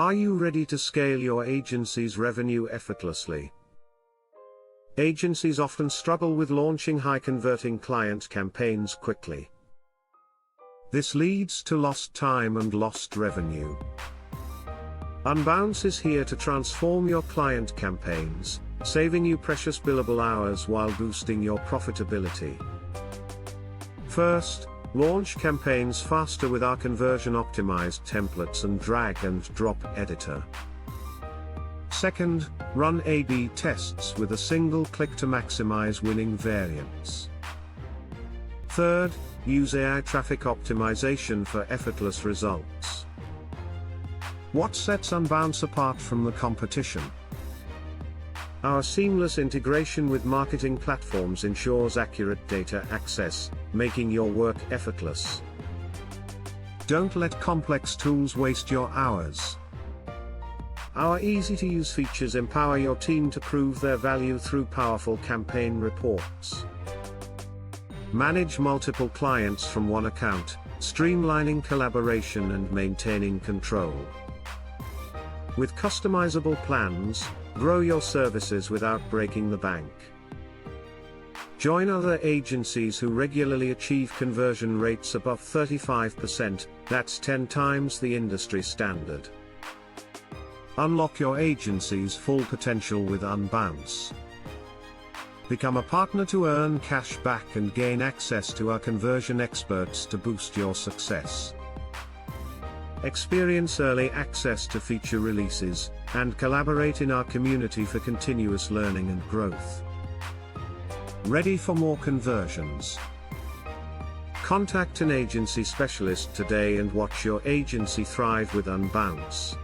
Are you ready to scale your agency's revenue effortlessly? Agencies often struggle with launching high-converting client campaigns quickly. This leads to lost time and lost revenue. Unbounce is here to transform your client campaigns, saving you precious billable hours while boosting your profitability. First, launch campaigns faster with our conversion-optimized templates and drag-and-drop editor. Second, run A/B tests with a single click to maximize winning variants. Third, use AI traffic optimization for effortless results. What sets Unbounce apart from the competition? Our seamless integration with marketing platforms ensures accurate data access, making your work effortless. Don't let complex tools waste your hours. Our easy-to-use features empower your team to prove their value through powerful campaign reports. Manage multiple clients from one account, streamlining collaboration and maintaining control. With customizable plans, grow your services without breaking the bank. Join other agencies who regularly achieve conversion rates above 35%, that's 10 times the industry standard. Unlock your agency's full potential with Unbounce. Become a partner to earn cash back and gain access to our conversion experts to boost your success. Experience early access to feature releases, and collaborate in our community for continuous learning and growth. Ready for more conversions? Contact an agency specialist today and watch your agency thrive with Unbounce.